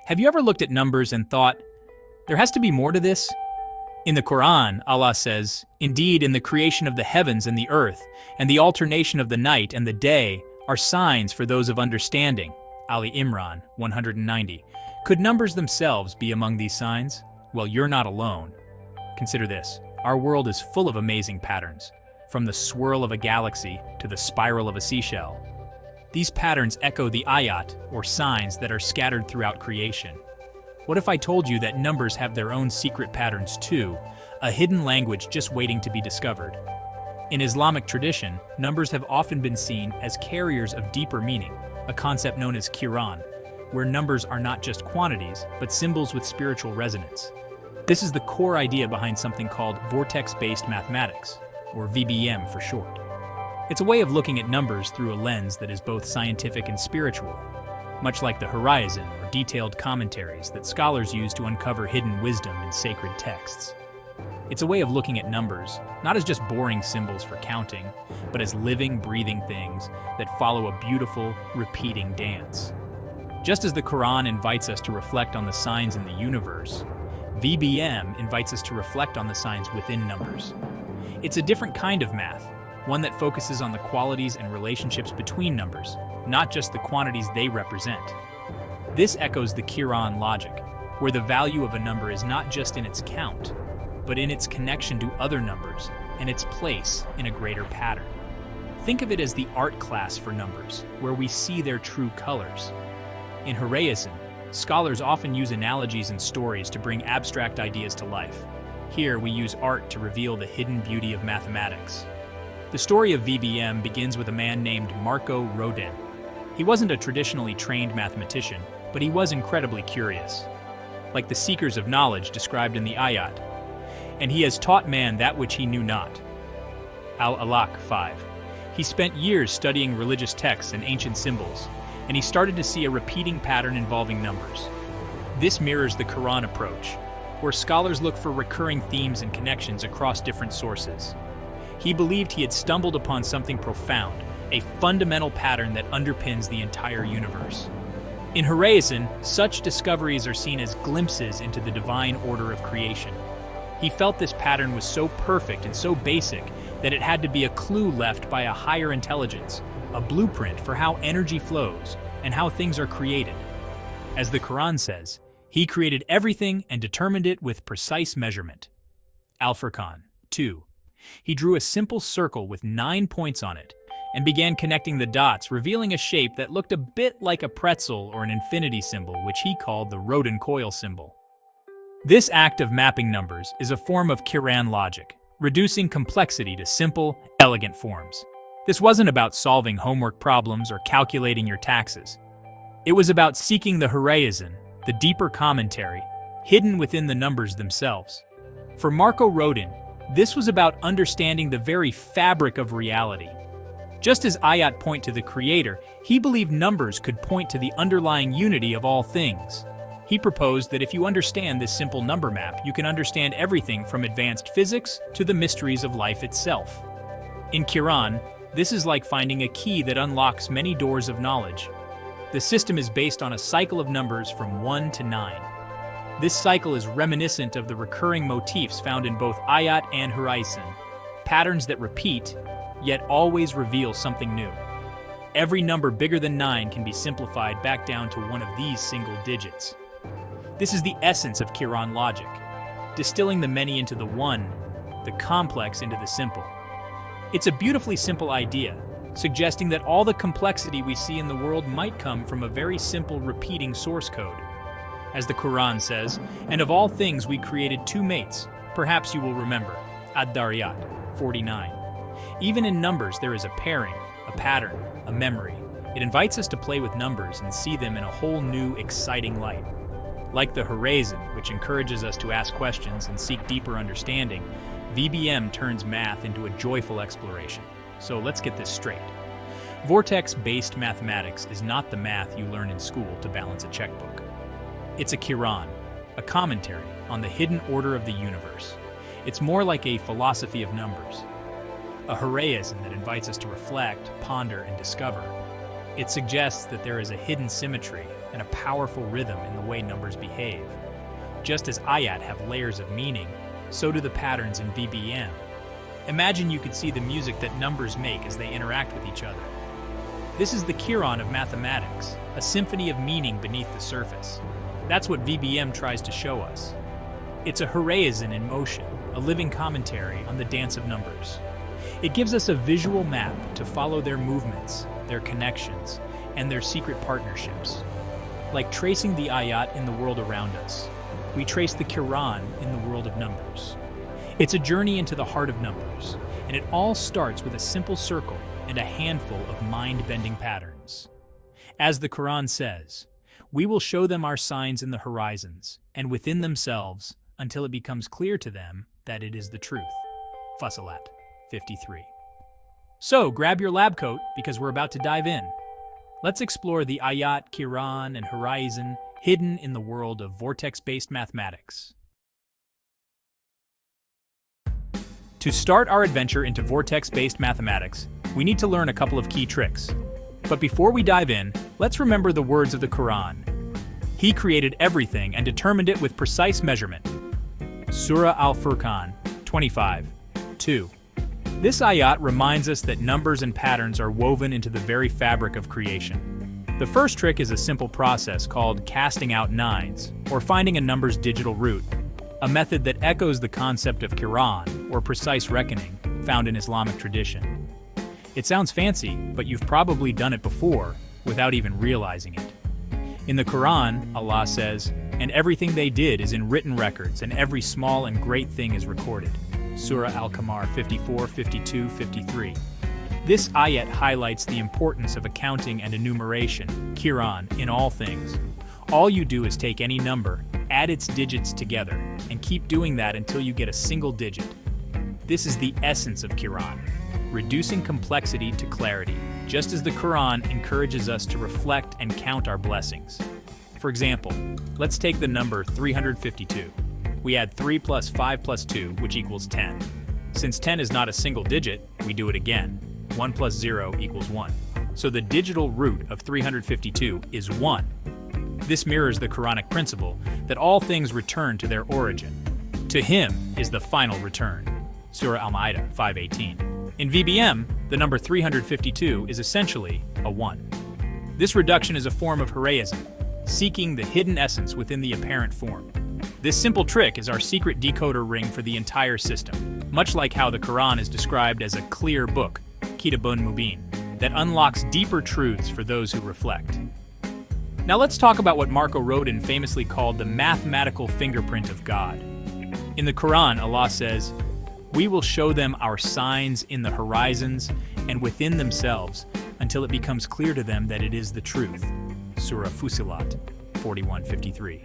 Have you ever looked at numbers and thought, there has to be more to this? In the Quran, Allah says, "Indeed, in the creation of the heavens and the earth, and the alternation of the night and the day, are signs for those of understanding." Ali Imran 190. Could numbers themselves be among these signs? Well, you're not alone. Consider this. Our world is full of amazing patterns, from the swirl of a galaxy to the spiral of a seashell. These patterns echo the ayat, or signs that are scattered throughout creation. What if I told you that numbers have their own secret patterns too, a hidden language just waiting to be discovered? In Islamic tradition, numbers have often been seen as carriers of deeper meaning, a concept known as Quran, where numbers are not just quantities, but symbols with spiritual resonance. This is the core idea behind something called Vortex Based Mathematics, or VBM for short. It's a way of looking at numbers through a lens that is both scientific and spiritual, much like the horizon or detailed commentaries that scholars use to uncover hidden wisdom in sacred texts. It's a way of looking at numbers, not as just boring symbols for counting, but as living, breathing things that follow a beautiful, repeating dance. Just as the Quran invites us to reflect on the signs in the universe, VBM invites us to reflect on the signs within numbers. It's a different kind of math, one that focuses on the qualities and relationships between numbers, not just the quantities they represent. This echoes the Quran logic, where the value of a number is not just in its count, but in its connection to other numbers and its place in a greater pattern. Think of it as the art class for numbers, where we see their true colors. In Judaism, scholars often use analogies and stories to bring abstract ideas to life. Here, we use art to reveal the hidden beauty of mathematics. The story of VBM begins with a man named Marko Rodin. He wasn't a traditionally trained mathematician, but he was incredibly curious, like the seekers of knowledge described in the ayat. And he has taught man that which he knew not. Al-Alaq 5. He spent years studying religious texts and ancient symbols, and he started to see a repeating pattern involving numbers. This mirrors the Quran approach, where scholars look for recurring themes and connections across different sources. He believed he had stumbled upon something profound, a fundamental pattern that underpins the entire universe. In Judaism, such discoveries are seen as glimpses into the divine order of creation. He felt this pattern was so perfect and so basic that it had to be a clue left by a higher intelligence, a blueprint for how energy flows and how things are created. As the Quran says, he created everything and determined it with precise measurement. Al-Furqan 2. He drew a simple circle with 9 points on it and began connecting the dots, revealing a shape that looked a bit like a pretzel or an infinity symbol, which he called the Rodin Coil symbol. This act of mapping numbers is a form of Quran logic, reducing complexity to simple, elegant forms. This wasn't about solving homework problems or calculating your taxes. It was about seeking the horizon, the deeper commentary, hidden within the numbers themselves. For Marko Rodin, this was about understanding the very fabric of reality. Just as ayat point to the Creator, he believed numbers could point to the underlying unity of all things. He proposed that if you understand this simple number map, you can understand everything from advanced physics to the mysteries of life itself. In Quran, this is like finding a key that unlocks many doors of knowledge. The system is based on a cycle of numbers from 1 to 9. This cycle is reminiscent of the recurring motifs found in both ayat and horizon, patterns that repeat, yet always reveal something new. Every number bigger than 9 can be simplified back down to one of these single digits. This is the essence of Quran logic, distilling the many into the one, the complex into the simple. It's a beautifully simple idea, suggesting that all the complexity we see in the world might come from a very simple repeating source code. As the Quran says, "And of all things we created 2 mates, perhaps you will remember." Ad-Dariyat 49. Even in numbers there is a pairing, a pattern, a memory. It invites us to play with numbers and see them in a whole new, exciting light. Like the horizon, which encourages us to ask questions and seek deeper understanding, VBM turns math into a joyful exploration. So let's get this straight. Vortex Based Mathematics is not the math you learn in school to balance a checkbook. It's a Quran, a commentary on the hidden order of the universe. It's more like a philosophy of numbers, a horizon that invites us to reflect, ponder, and discover. It suggests that there is a hidden symmetry, and a powerful rhythm in the way numbers behave. Just as ayat have layers of meaning, so do the patterns in VBM. Imagine you could see the music that numbers make as they interact with each other. This is the Chiron of mathematics, a symphony of meaning beneath the surface. That's what VBM tries to show us. It's a horizon in motion, a living commentary on the dance of numbers. It gives us a visual map to follow their movements, their connections, and their secret partnerships. Like tracing the ayat in the world around us, we trace the Chiron in the world of numbers. It's a journey into the heart of numbers, and it all starts with a simple circle and a handful of mind-bending patterns. As the Quran says, we will show them our signs in the horizons and within themselves until it becomes clear to them that it is the truth. Fusilat 53. So grab your lab coat because we're about to dive in. Let's explore the ayat, Chiron, and horizon hidden in the world of vortex-based mathematics. To start our adventure into vortex-based mathematics, we need to learn a couple of key tricks. But before we dive in, let's remember the words of the Quran. He created everything and determined it with precise measurement. Surah Al-Furqan 25:2. This ayat reminds us that numbers and patterns are woven into the very fabric of creation. The first trick is a simple process called casting out nines, or finding a number's digital root, a method that echoes the concept of Quran, or precise reckoning, found in Islamic tradition. It sounds fancy, but you've probably done it before without even realizing it. In the Quran, Allah says, "And everything they did is in written records, and every small and great thing is recorded." Surah Al-Qamar 54, 52, 53. This ayat highlights the importance of accounting and enumeration, Quran, in all things. All you do is take any number, add its digits together, and keep doing that until you get a single digit. This is the essence of Quran, reducing complexity to clarity, just as the Quran encourages us to reflect and count our blessings. For example, let's take the number 352. We add 3 plus 5 plus 2, which equals 10. Since 10 is not a single digit, we do it again. 1 plus 0 equals 1. So the digital root of 352 is 1. This mirrors the Quranic principle that all things return to their origin. To him is the final return. Surah Al-Ma'idah 5:18. In VBM, the number 352 is essentially a 1. This reduction is a form of heroism, seeking the hidden essence within the apparent form. This simple trick is our secret decoder ring for the entire system, much like how the Quran is described as a clear book, Kitabun Mubin, that unlocks deeper truths for those who reflect. Now let's talk about what Marko Rodin famously called the mathematical fingerprint of God. In the Quran, Allah says, "We will show them our signs in the horizons and within themselves until it becomes clear to them that it is the truth." Surah Fusilat 41:53.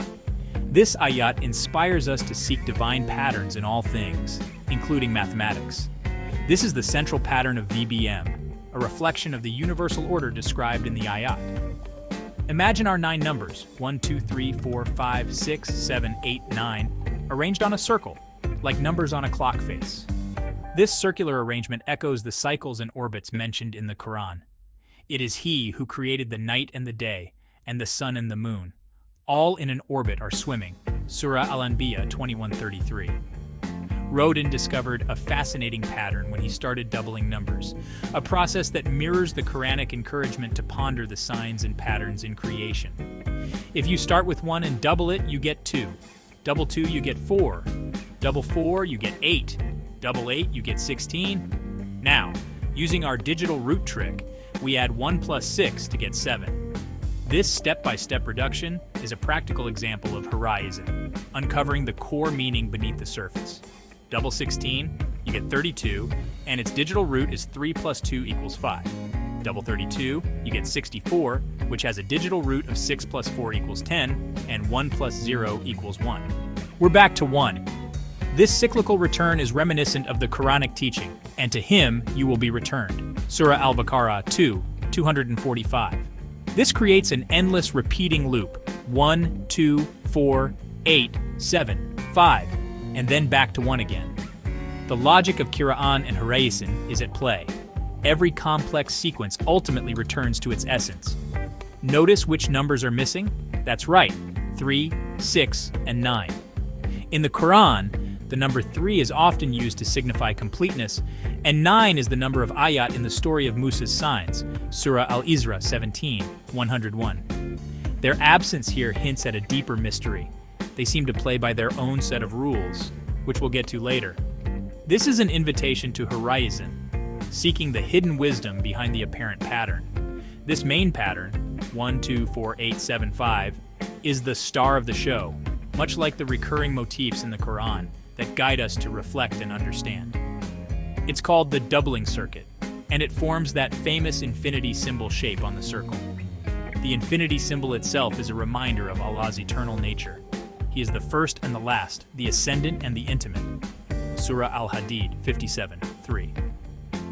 This ayat inspires us to seek divine patterns in all things, including mathematics. This is the central pattern of VBM, a reflection of the universal order described in the ayat. Imagine our 9 numbers, 1, 2, 3, 4, 5, 6, 7, 8, 9, arranged on a circle, like numbers on a clock face. This circular arrangement echoes the cycles and orbits mentioned in the Quran. It is He who created the night and the day, and the sun and the moon. All in an orbit are swimming. Surah Al-Anbiya 21:33. Rodin discovered a fascinating pattern when he started doubling numbers, a process that mirrors the Quranic encouragement to ponder the signs and patterns in creation. If you start with 1 and double it, you get 2. Double 2, you get 4. Double 4, you get 8. Double 8, you get 16. Now, using our digital root trick, we add 1 plus 6 to get 7. This step-by-step reduction is a practical example of horizon, uncovering the core meaning beneath the surface. Double 16, you get 32, and its digital root is 3 plus 2 equals 5. Double 32, you get 64, which has a digital root of 6 plus 4 equals 10, and 1 plus 0 equals 1. We're back to 1. This cyclical return is reminiscent of the Quranic teaching, and to him you will be returned. Surah Al-Baqarah 2:245. This creates an endless repeating loop, 1, 2, 4, 8, 7, 5, and then back to 1 again. The logic of Quran and horizon is at play. Every complex sequence ultimately returns to its essence. Notice which numbers are missing? That's right, 3, 6, and 9. In the Quran, the number 3 is often used to signify completeness, and 9 is the number of ayat in the story of Musa's signs, Surah Al-Isra 17, 101. Their absence here hints at a deeper mystery. They seem to play by their own set of rules, which we'll get to later. This is an invitation to horizon, seeking the hidden wisdom behind the apparent pattern. This main pattern, 1, 2, 4, 8, 7, 5, is the star of the show, much like the recurring motifs in the Quran that guide us to reflect and understand. It's called the doubling circuit, and it forms that famous infinity symbol shape on the circle. The infinity symbol itself is a reminder of Allah's eternal nature. He is the first and the last, the ascendant and the intimate. Surah Al-Hadid 57:3.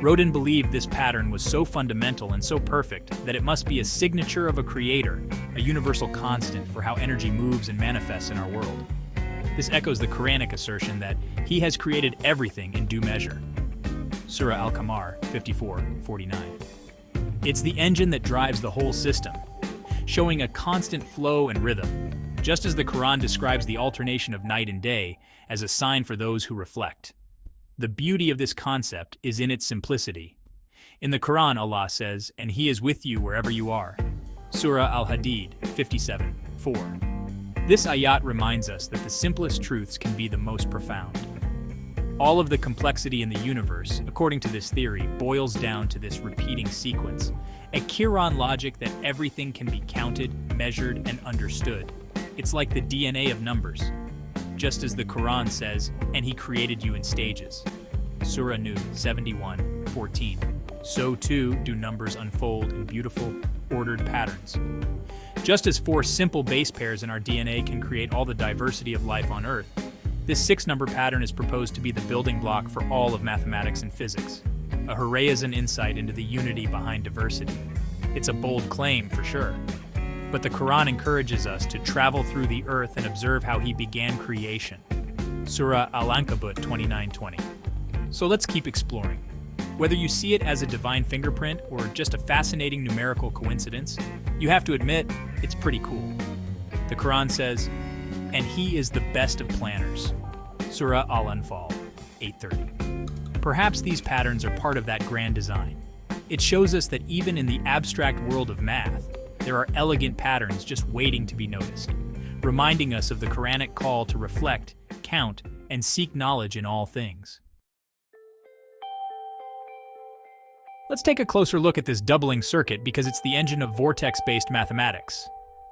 Rodin believed this pattern was so fundamental and so perfect that it must be a signature of a creator, a universal constant for how energy moves and manifests in our world. This echoes the Quranic assertion that He has created everything in due measure. Surah Al-Qamar 54:49. It's the engine that drives the whole system, showing a constant flow and rhythm, just as the Quran describes the alternation of night and day as a sign for those who reflect. The beauty of this concept is in its simplicity. In the Quran, Allah says, "And He is with you wherever you are." Surah Al-Hadid 57:4. This ayat reminds us that the simplest truths can be the most profound. All of the complexity in the universe, according to this theory, boils down to this repeating sequence, a Quran logic that everything can be counted, measured, and understood. It's like the DNA of numbers. Just as the Quran says, "And He created you in stages." Surah Nur 71:14. So too do numbers unfold in beautiful, ordered patterns. Just as 4 simple base pairs in our DNA can create all the diversity of life on Earth, this 6-number pattern is proposed to be the building block for all of mathematics and physics, a Horizon insight into the unity behind diversity. It's a bold claim, for sure. But the Quran encourages us to travel through the earth and observe how He began creation. Surah Al-Ankabut 29:20. So let's keep exploring. Whether you see it as a divine fingerprint or just a fascinating numerical coincidence, you have to admit, it's pretty cool. The Quran says, "And He is the best of planners." Surah Al-Anfal 8:30. Perhaps these patterns are part of that grand design. It shows us that even in the abstract world of math, there are elegant patterns just waiting to be noticed, reminding us of the Quranic call to reflect, count, and seek knowledge in all things. Let's take a closer look at this doubling circuit because it's the engine of Vortex Based Mathematics.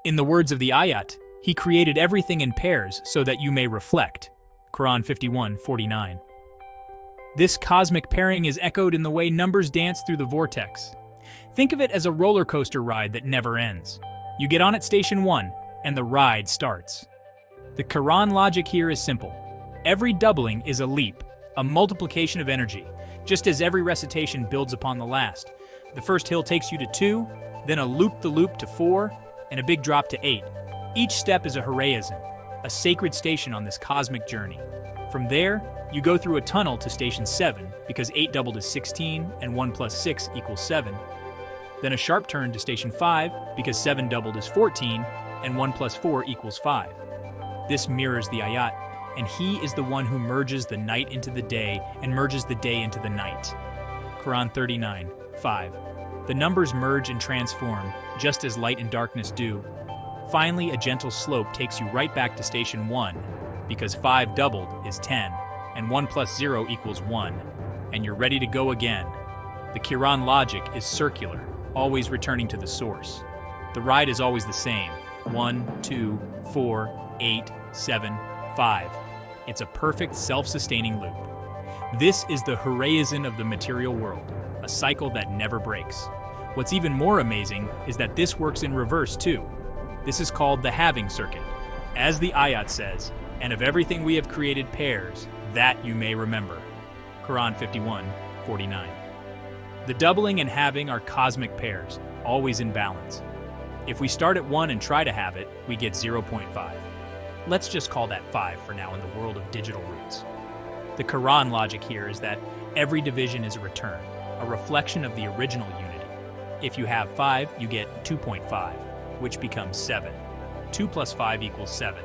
In the words of the ayat, He created everything in pairs so that you may reflect. Quran 51:49. This cosmic pairing is echoed in the way numbers dance through the vortex. Think of it as a roller coaster ride that never ends. You get on at station 1, and the ride starts. The Quran logic here is simple. Every doubling is a leap, a multiplication of energy, just as every recitation builds upon the last. The first hill takes you to 2, then a loop-the-loop to 4, and a big drop to 8. Each step is a horizon, a sacred station on this cosmic journey. From there, you go through a tunnel to station 7, because 8 doubled is 16, and 1 plus 6 equals 7. Then a sharp turn to station 5, because 7 doubled is 14, and 1 plus 4 equals 5. This mirrors the ayat, and He is the one who merges the night into the day and merges the day into the night. Quran 39:5. The numbers merge and transform, just as light and darkness do. Finally, a gentle slope takes you right back to station 1, because 5 doubled is 10, and 1 plus 0 equals 1, and you're ready to go again. The Quran logic is circular, always returning to the source. The ride is always the same, 1, 2, 4, 8, 7, 5. It's a perfect self-sustaining loop. This is the horizon of the material world, a cycle that never breaks. What's even more amazing is that this works in reverse too. This is called the halving circuit. As the ayat says, "And of everything we have created pairs, that you may remember." Quran 51:49. The doubling and halving are cosmic pairs, always in balance. If we start at 1 and try to halve it, we get 0.5. Let's just call that 5 for now in the world of digital roots. The Quran logic here is that every division is a return, a reflection of the original unity. If you have 5, you get 2.5. which becomes 7. 2 plus 5 equals 7.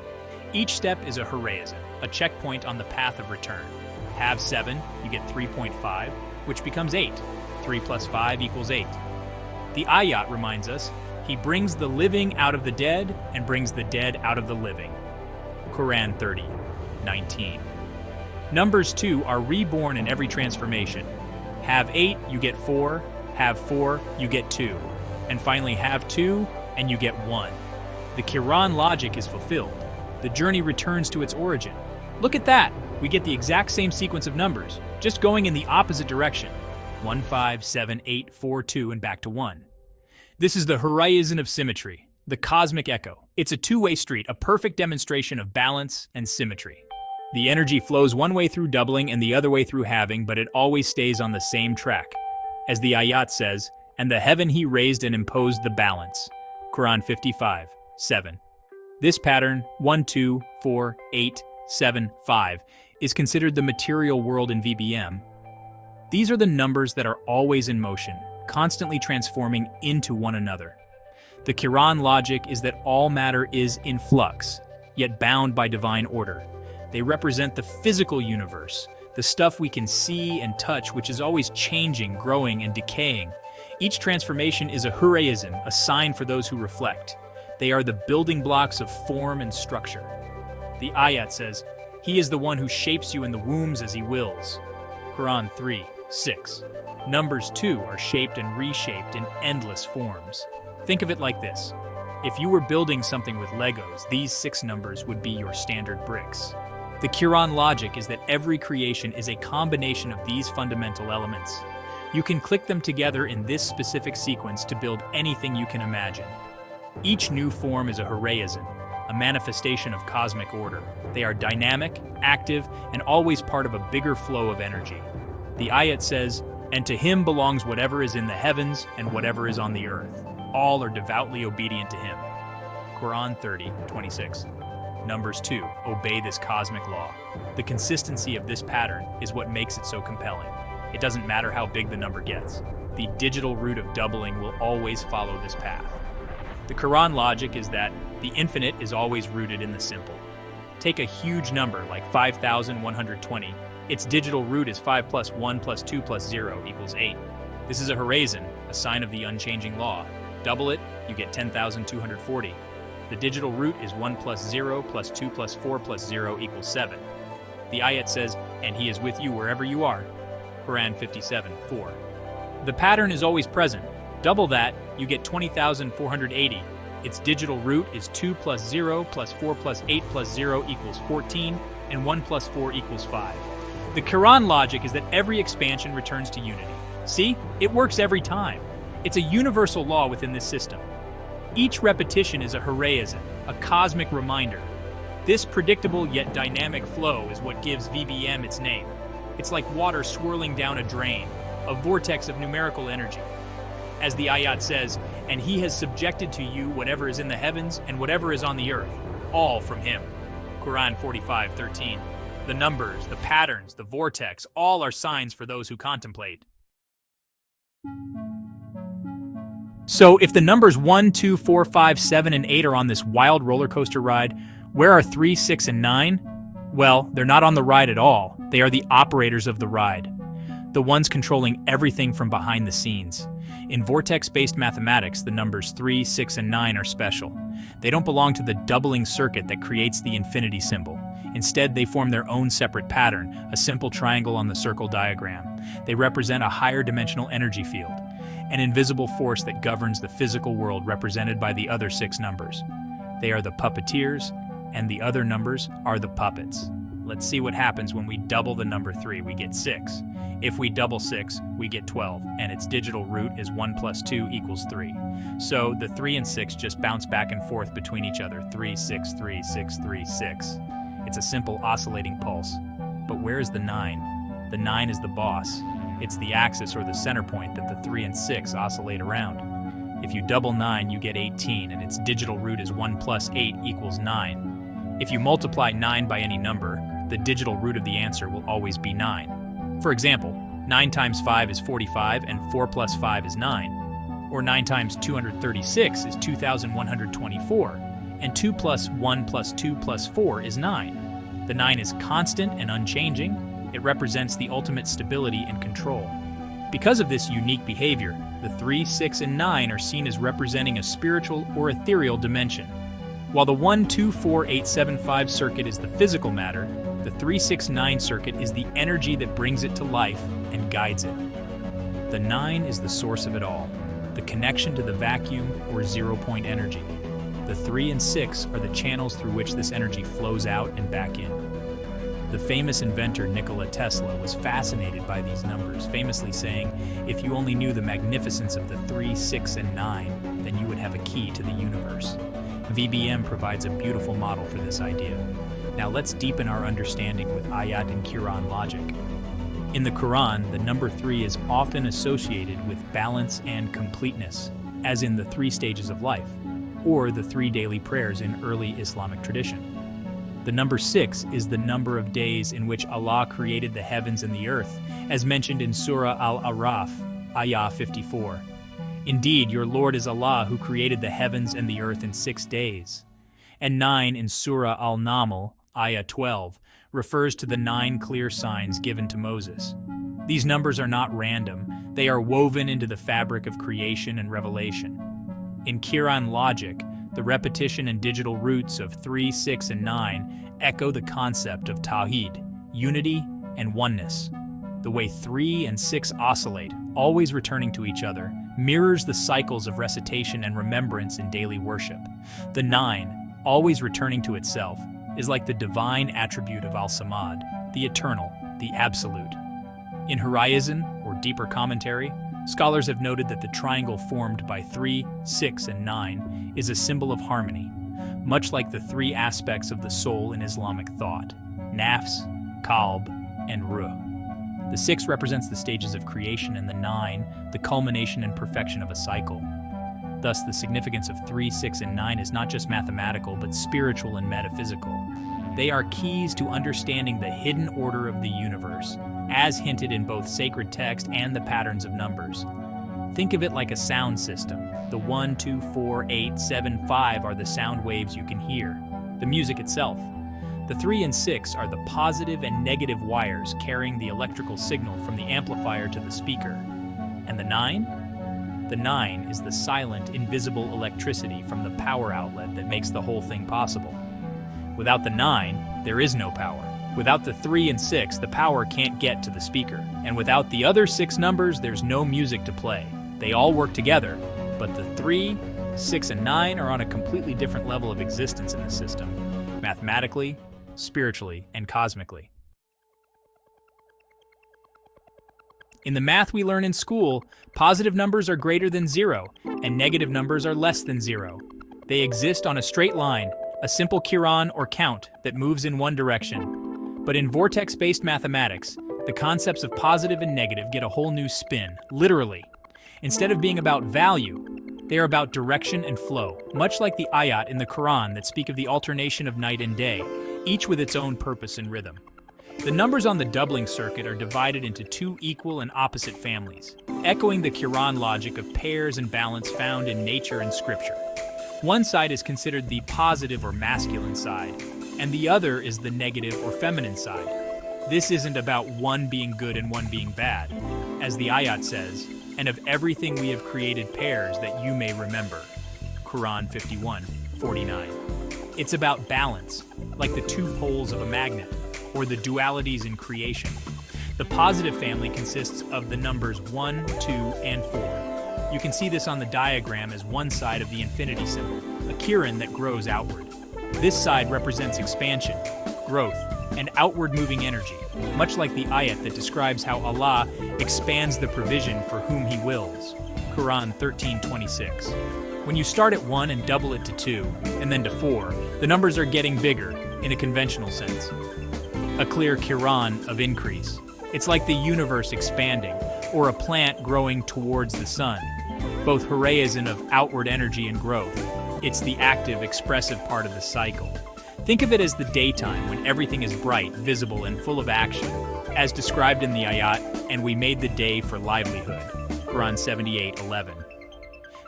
Each step is a horizon, a checkpoint on the path of return. Have 7, you get 3.5, which becomes 8. 3 plus 5 equals 8. The ayat reminds us, he brings the living out of the dead and brings the dead out of the living. Quran 30:19. Numbers 2 are reborn in every transformation. Have 8, you get 4. Have 4, you get 2. And finally have 2, and you get 1. The Quran logic is fulfilled. The journey returns to its origin. Look at that! We get the exact same sequence of numbers, just going in the opposite direction. 1, 5, 7, 8, 4, 2, and back to 1. This is the horizon of symmetry, the cosmic echo. It's a two-way street, a perfect demonstration of balance and symmetry. The energy flows one way through doubling and the other way through halving, but it always stays on the same track. As the ayat says, and the heaven he raised and imposed the balance. Quran 55:7. This pattern, 1, 2, 4, 8, 7, 5, is considered the material world in VBM. These are the numbers that are always in motion, constantly transforming into one another. The Quran logic is that all matter is in flux, yet bound by divine order. They represent the physical universe, the stuff we can see and touch, which is always changing, growing, and decaying. Each transformation is a horizon, a sign for those who reflect. They are the building blocks of form and structure. The ayat says, he is the one who shapes you in the wombs as he wills. Quran 3:6. Numbers 2 are shaped and reshaped in endless forms. Think of it like this. If you were building something with Legos, these 6 numbers would be your standard bricks. The Quran logic is that every creation is a combination of these fundamental elements. You can click them together in this specific sequence to build anything you can imagine. Each new form is a horizon, a manifestation of cosmic order. They are dynamic, active, and always part of a bigger flow of energy. The ayat says, and to him belongs whatever is in the heavens and whatever is on the earth. All are devoutly obedient to him. Quran 30:26. Numbers 2 obey this cosmic law. The consistency of this pattern is what makes it so compelling. It doesn't matter how big the number gets. The digital root of doubling will always follow this path. The Quran logic is that the infinite is always rooted in the simple. Take a huge number like 5,120. Its digital root is 5 plus 1 plus 2 plus 0 equals 8. This is a horizon, a sign of the unchanging law. Double it, you get 10,240. The digital root is 1 plus 0 plus 2 plus 4 plus 0 equals 7. The ayat says, and he is with you wherever you are. Quran 57:4. The pattern is always present. Double that, you get 20,480. Its digital root is 2 plus 0 plus 4 plus 8 plus 0 equals 14, and 1 plus 4 equals 5. The Quran logic is that every expansion returns to unity. See, it works every time. It's a universal law within this system. Each repetition is a horizon, a cosmic reminder. This predictable yet dynamic flow is what gives VBM its name. It's like water swirling down a drain, a vortex of numerical energy. As the ayat says, and he has subjected to you whatever is in the heavens and whatever is on the earth, all from him. Quran 45:13. The numbers, the patterns, the vortex, all are signs for those who contemplate. So if the numbers 1, 2, 4, 5, 7, and 8 are on this wild roller coaster ride, where are 3, 6, and 9? Well, they're not on the ride at all. They are the operators of the ride, the ones controlling everything from behind the scenes. In Vortex Based Mathematics, the numbers 3, 6, and 9 are special. They don't belong to the doubling circuit that creates the infinity symbol. Instead, they form their own separate pattern, a simple triangle on the circle diagram. They represent a higher dimensional energy field, an invisible force that governs the physical world represented by the other 6 numbers. They are the puppeteers, and the other numbers are the puppets. Let's see what happens when we double the number 3, we get 6. If we double 6, we get 12, and its digital root is 1 plus 2 equals 3. So the 3 and 6 just bounce back and forth between each other, 3, 6, 3, 6, 3, 6. It's a simple oscillating pulse. But where is the 9? The 9 is the boss. It's the axis or the center point that the 3 and 6 oscillate around. If you double 9, you get 18, and its digital root is 1 plus 8 equals 9. If you multiply 9 by any number, the digital root of the answer will always be 9. For example, 9 times 5 is 45, and 4 plus 5 is 9. or 9 times 236 is 2,124, and 2 plus 1 plus 2 plus 4 is 9. The 9 is constant and unchanging. It represents the ultimate stability and control. Because of this unique behavior, the 3, 6, and 9 are seen as representing a spiritual or ethereal dimension. While the 1, 2, 4, 8, 7, 5 circuit is the physical matter, the 3, 6, 9 circuit is the energy that brings it to life and guides it. The 9 is the source of it all, the connection to the vacuum or zero-point energy. The 3 and 6 are the channels through which this energy flows out and back in. The famous inventor Nikola Tesla was fascinated by these numbers, famously saying, "If you only knew the magnificence of the 3, 6, and 9, then you would have a key to the universe." VBM provides a beautiful model for this idea. Now let's deepen our understanding with ayat and Quran logic. In the Quran, the number 3 is often associated with balance and completeness, as in the 3 stages of life, or the 3 daily prayers in early Islamic tradition. The number 6 is the number of days in which Allah created the heavens and the earth, as mentioned in Surah Al-A'raf, Ayah 54. Indeed, your Lord is Allah who created the heavens and the earth in 6 days. And 9 in Surah Al-Naml, Ayah 12, refers to the 9 clear signs given to Moses. These numbers are not random, they are woven into the fabric of creation and revelation. In Quran logic, the repetition and digital roots of 3, 6, and 9 echo the concept of Tawheed, unity, and oneness. The way 3 and 6 oscillate, always returning to each other, mirrors the cycles of recitation and remembrance in daily worship. The 9, always returning to itself, is like the divine attribute of Al-Samad, the eternal, the absolute. In Horizon, or deeper commentary, scholars have noted that the triangle formed by 3, 6, and 9 is a symbol of harmony, much like the 3 aspects of the soul in Islamic thought: nafs, qalb, and ruh. The 6 represents the stages of creation, and the 9, the culmination and perfection of a cycle. Thus, the significance of 3, 6, and 9 is not just mathematical, but spiritual and metaphysical. They are keys to understanding the hidden order of the universe, as hinted in both sacred text and the patterns of numbers. Think of it like a sound system. The 1, 2, 4, 8, 7, 5 are the sound waves you can hear, the music itself. The 3 and 6 are the positive and negative wires carrying the electrical signal from the amplifier to the speaker. And the 9? The 9 is the silent, invisible electricity from the power outlet that makes the whole thing possible. Without the 9, there is no power. Without the 3 and 6, the power can't get to the speaker. And without the other 6 numbers, there's no music to play. They all work together, but the 3, 6, and 9 are on a completely different level of existence in the system, mathematically, spiritually, and cosmically. In the math we learn in school, positive numbers are greater than 0, and negative numbers are less than 0. They exist on a straight line, a simple Quran or count that moves in one direction. But in Vortex Based Mathematics, the concepts of positive and negative get a whole new spin, literally. Instead of being about value, they are about direction and flow, much like the ayat in the Quran that speak of the alternation of night and day, each with its own purpose and rhythm. The numbers on the doubling circuit are divided into 2 equal and opposite families, echoing the Quran logic of pairs and balance found in nature and scripture. One side is considered the positive or masculine side, and the other is the negative or feminine side. This isn't about one being good and one being bad. As the ayat says, "And of everything we have created pairs that you may remember." Quran 51:49. It's about balance, like the 2 poles of a magnet, or the dualities in creation. The positive family consists of the numbers 1, 2, and 4. You can see this on the diagram as one side of the infinity symbol, a kiran that grows outward. This side represents expansion, growth, and outward moving energy, much like the ayat that describes how Allah expands the provision for whom He wills. Quran 13:26. When you start at 1 and double it to 2, and then to 4, the numbers are getting bigger, in a conventional sense. A clear Quran of increase. It's like the universe expanding, or a plant growing towards the sun. Both horizon of outward energy and growth. It's the active, expressive part of the cycle. Think of it as the daytime when everything is bright, visible, and full of action, as described in the ayat, "And we made the day for livelihood." Quran 78:11.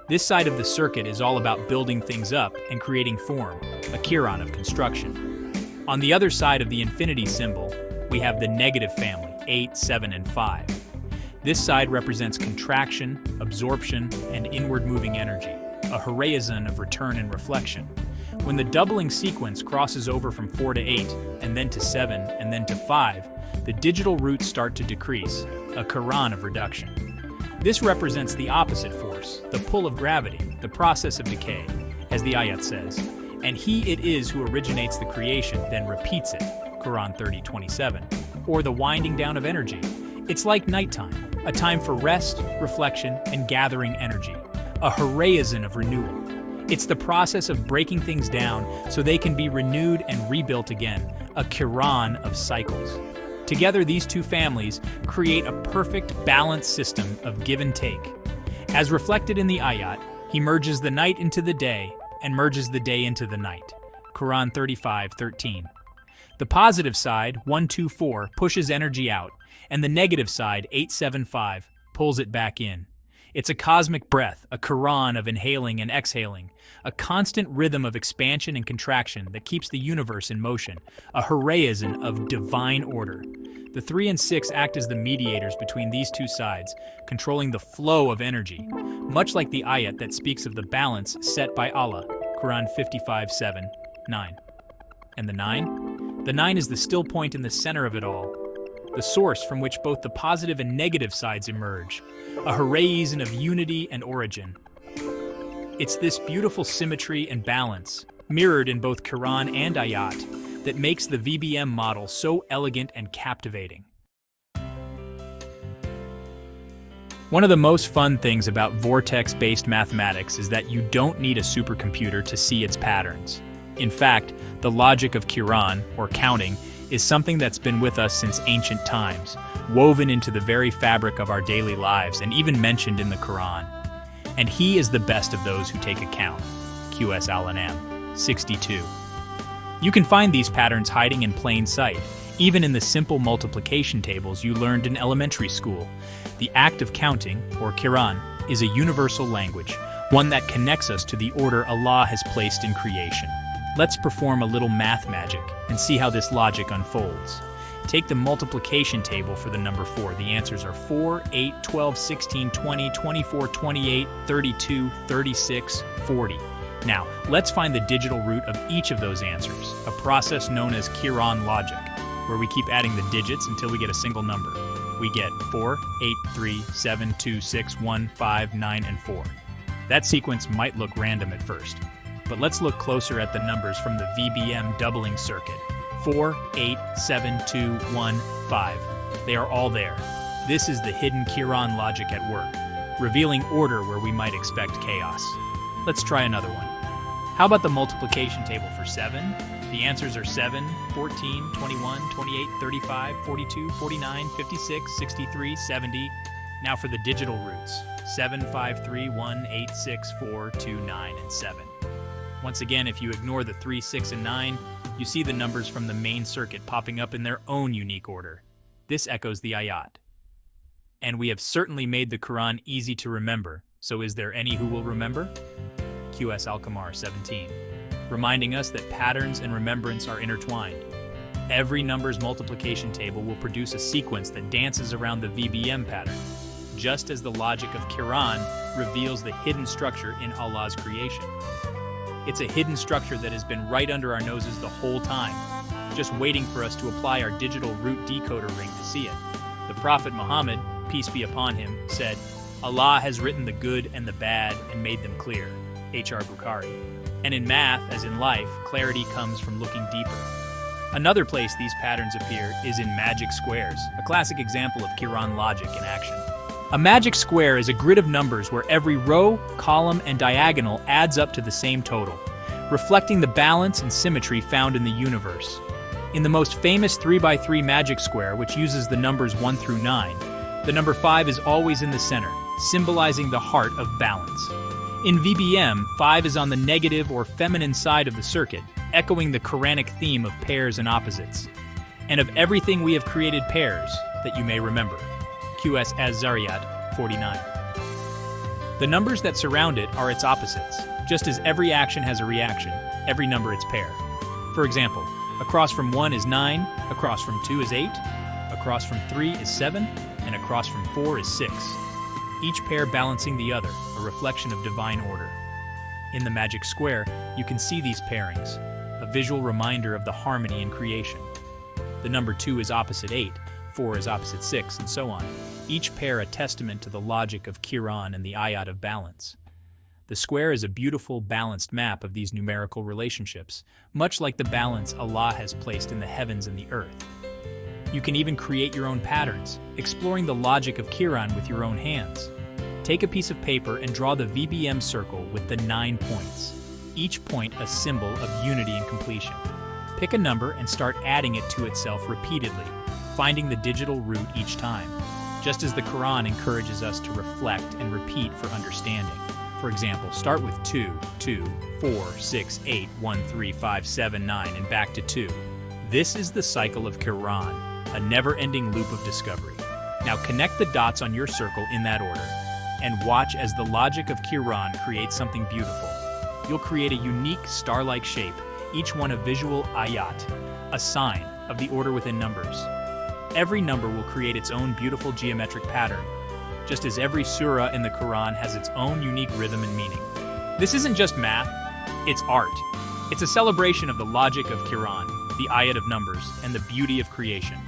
This side of the circuit is all about building things up and creating form, a chiron of construction. On the other side of the infinity symbol, we have the negative family, 8, 7, and 5. This side represents contraction, absorption, and inward-moving energy, a horizon of return and reflection. When the doubling sequence crosses over from 4 to 8, and then to 7, and then to 5, the digital roots start to decrease, a chiron of reduction. This represents the opposite force, the pull of gravity, the process of decay, as the ayat says, and he it is who originates the creation, then repeats it, Quran 30:27, or the winding down of energy. It's like nighttime, a time for rest, reflection, and gathering energy, a horizon of renewal. It's the process of breaking things down so they can be renewed and rebuilt again, a chiron of cycles. Together, these two families create a perfect, balanced system of give and take. As reflected in the ayat, he merges the night into the day and merges the day into the night. Quran 35:13. The positive side, 124, pushes energy out, and the negative side, 875, pulls it back in. It's a cosmic breath, a Quran of inhaling and exhaling, a constant rhythm of expansion and contraction that keeps the universe in motion, a horizon of divine order. The 3 and 6 act as the mediators between these two sides, controlling the flow of energy, much like the ayat that speaks of the balance set by Allah, Quran 55:7, 9. And the 9? The 9 is the still point in the center of it all, the source from which both the positive and negative sides emerge, a horizon of unity and origin. It's this beautiful symmetry and balance, mirrored in both Quran and ayat, that makes the VBM model so elegant and captivating. One of the most fun things about Vortex Based Mathematics is that you don't need a supercomputer to see its patterns. In fact, the logic of Quran, or counting, is something that's been with us since ancient times, woven into the very fabric of our daily lives and even mentioned in the Quran. And he is the best of those who take account. QS Al-Anam, 62. You can find these patterns hiding in plain sight, even in the simple multiplication tables you learned in elementary school. The act of counting, or Quran, is a universal language, one that connects us to the order Allah has placed in creation. Let's perform a little math magic and see how this logic unfolds. Take the multiplication table for the number 4. The answers are 4, 8, 12, 16, 20, 24, 28, 32, 36, 40. Now, let's find the digital root of each of those answers, a process known as Quran logic, where we keep adding the digits until we get a single number. We get 4, 8, 3, 7, 2, 6, 1, 5, 9, and 4. That sequence might look random at first, but let's look closer at the numbers from the VBM doubling circuit. 4, 8, 7, 2, 1, 5. They are all there. This is the hidden Quran logic at work, revealing order where we might expect chaos. Let's try another one. How about the multiplication table for 7? The answers are 7, 14, 21, 28, 35, 42, 49, 56, 63, 70. Now for the digital roots. 7, 5, 3, 1, 8, 6, 4, 2, 9, and 7. Once again, if you ignore the 3, 6, and 9, you see the numbers from the main circuit popping up in their own unique order. This echoes the ayat. And we have certainly made the Quran easy to remember, so is there any who will remember? QS Al-Qamar 17, reminding us that patterns and remembrance are intertwined. Every number's multiplication table will produce a sequence that dances around the VBM pattern, just as the logic of Quran reveals the hidden structure in Allah's creation. It's a hidden structure that has been right under our noses the whole time, just waiting for us to apply our digital root decoder ring to see it. The Prophet Muhammad, peace be upon him, said, Allah has written the good and the bad and made them clear. H.R. Bukhari. And in math, as in life, clarity comes from looking deeper. Another place these patterns appear is in magic squares, a classic example of Quran logic in action. A magic square is a grid of numbers where every row, column, and diagonal adds up to the same total, reflecting the balance and symmetry found in the universe. In the most famous 3x3 magic square, which uses the numbers 1 through 9, the number 5 is always in the center, symbolizing the heart of balance. In VBM, 5 is on the negative or feminine side of the circuit, echoing the Quranic theme of pairs and opposites. And of everything we have created pairs, that you may remember. QS Az-Zariyat 49. The numbers that surround it are its opposites. Just as every action has a reaction, every number its pair. For example, across from 1 is 9, across from 2 is 8, across from 3 is 7, and across from 4 is 6. Each pair balancing the other, a reflection of divine order. In the magic square, you can see these pairings, a visual reminder of the harmony in creation. The number 2 is opposite 8, 4 is opposite 6, and so on. Each pair a testament to the logic of Quran and the ayat of balance. The square is a beautiful, balanced map of these numerical relationships, much like the balance Allah has placed in the heavens and the earth. You can even create your own patterns, exploring the logic of Quran with your own hands. Take a piece of paper and draw the VBM circle with the 9 points, each point a symbol of unity and completion. Pick a number and start adding it to itself repeatedly, finding the digital root each time. Just as the Quran encourages us to reflect and repeat for understanding. For example, start with 2, 2, 4, 6, 8, 1, 3, 5, 7, 9, and back to 2. This is the cycle of Quran, a never-ending loop of discovery. Now connect the dots on your circle in that order, and watch as the logic of Quran creates something beautiful. You'll create a unique star-like shape, each one a visual ayat, a sign of the order within numbers. Every number will create its own beautiful geometric pattern, just as every surah in the Quran has its own unique rhythm and meaning. This isn't just math, it's art. It's a celebration of the logic of Quran, the ayat of numbers, and the beauty of creation.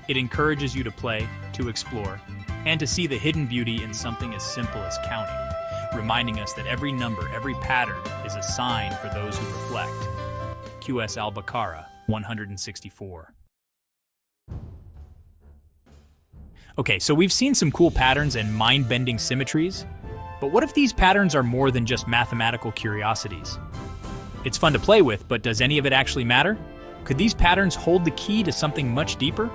It encourages you to play, to explore, and to see the hidden beauty in something as simple as counting, reminding us that every number, every pattern is a sign for those who reflect. QS Al-Baqarah 164. Okay, so we've seen some cool patterns and mind-bending symmetries, but what if these patterns are more than just mathematical curiosities? It's fun to play with, but does any of it actually matter? Could these patterns hold the key to something much deeper?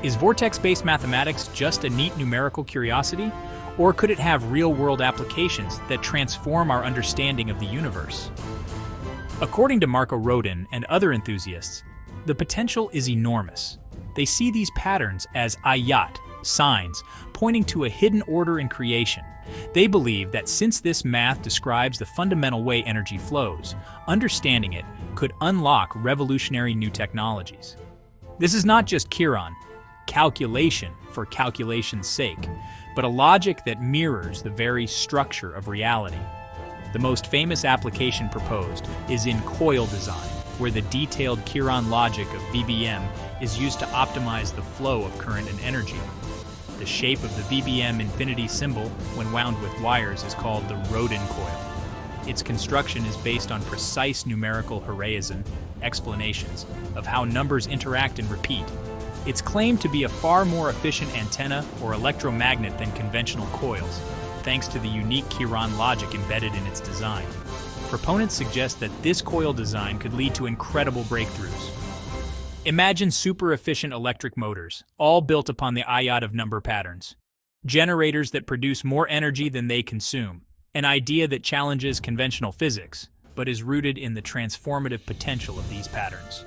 Is Vortex Based Mathematics just a neat numerical curiosity, or could it have real-world applications that transform our understanding of the universe? According to Marko Rodin and other enthusiasts, the potential is enormous. They see these patterns as ayat, signs, pointing to a hidden order in creation. They believe that since this math describes the fundamental way energy flows, understanding it could unlock revolutionary new technologies. This is not just Quran, calculation for calculation's sake, but a logic that mirrors the very structure of reality. The most famous application proposed is in coil design, where the detailed Quran logic of VBM is used to optimize the flow of current and energy. The shape of the VBM infinity symbol, when wound with wires, is called the Rodin Coil. Its construction is based on precise numerical horizon explanations of how numbers interact and repeat. It's claimed to be a far more efficient antenna or electromagnet than conventional coils, thanks to the unique Quran logic embedded in its design. Proponents suggest that this coil design could lead to incredible breakthroughs. Imagine super-efficient electric motors, all built upon the ayat of number patterns. Generators that produce more energy than they consume, an idea that challenges conventional physics, but is rooted in the transformative potential of these patterns.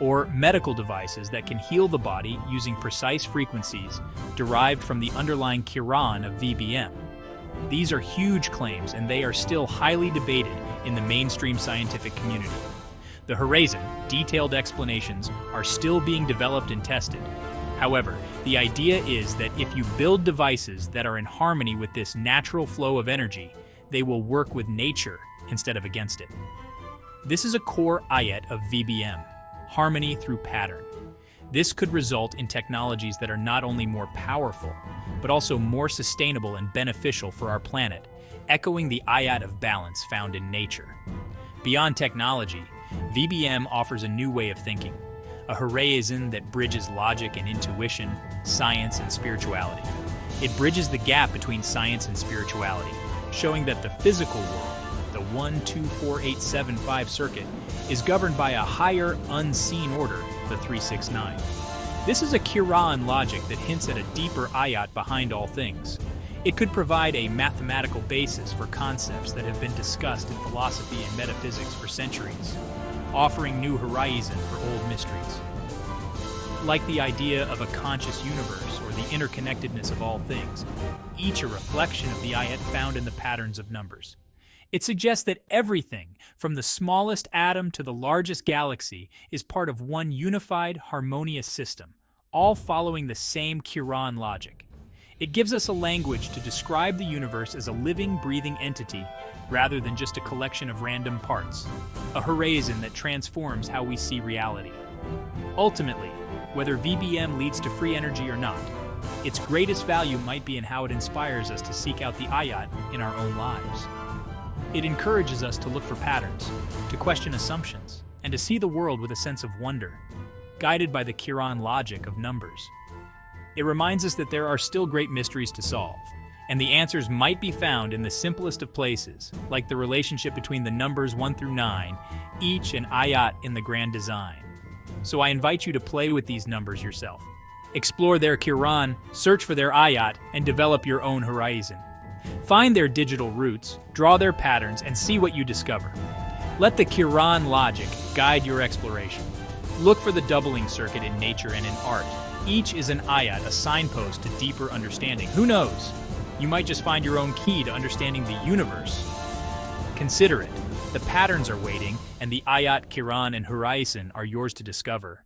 Or medical devices that can heal the body using precise frequencies derived from the underlying Quran of VBM. These are huge claims, and they are still highly debated in the mainstream scientific community. The horizon, detailed explanations, are still being developed and tested. However, the idea is that if you build devices that are in harmony with this natural flow of energy, they will work with nature instead of against it. This is a core ayat of VBM, harmony through pattern. This could result in technologies that are not only more powerful, but also more sustainable and beneficial for our planet, echoing the ayat of balance found in nature. Beyond technology, VBM offers a new way of thinking, a horizon that bridges logic and intuition, science and spirituality. It bridges the gap between science and spirituality, showing that the physical world, the 1, 2, 4, 8, 7, 5 circuit, is governed by a higher, unseen order, the 3, 6, 9. This is a Quran logic that hints at a deeper ayat behind all things. It could provide a mathematical basis for concepts that have been discussed in philosophy and metaphysics for centuries, offering new horizon for old mysteries. like the idea of a conscious universe or the interconnectedness of all things, each a reflection of the ayat found in the patterns of numbers. It suggests that everything, from the smallest atom to the largest galaxy, is part of one unified, harmonious system, all following the same Quran logic. It gives us a language to describe the universe as a living, breathing entity rather than just a collection of random parts, a horizon that transforms how we see reality. Ultimately, whether VBM leads to free energy or not, its greatest value might be in how it inspires us to seek out the ayat in our own lives. It encourages us to look for patterns, to question assumptions, and to see the world with a sense of wonder, guided by the Quran logic of numbers. It reminds us that there are still great mysteries to solve, and the answers might be found in the simplest of places, like the relationship between the numbers 1 through 9, each an ayat in the grand design. So I invite you to play with these numbers yourself. Explore their Quran, search for their ayat, and develop your own horizon. Find their digital roots, draw their patterns, and see what you discover. Let the Quran logic guide your exploration. Look for the doubling circuit in nature and in art. Each is an ayat, a signpost to deeper understanding. Who knows? You might just find your own key to understanding the universe. Consider it. The patterns are waiting, and the ayat, Quran, and horizon are yours to discover.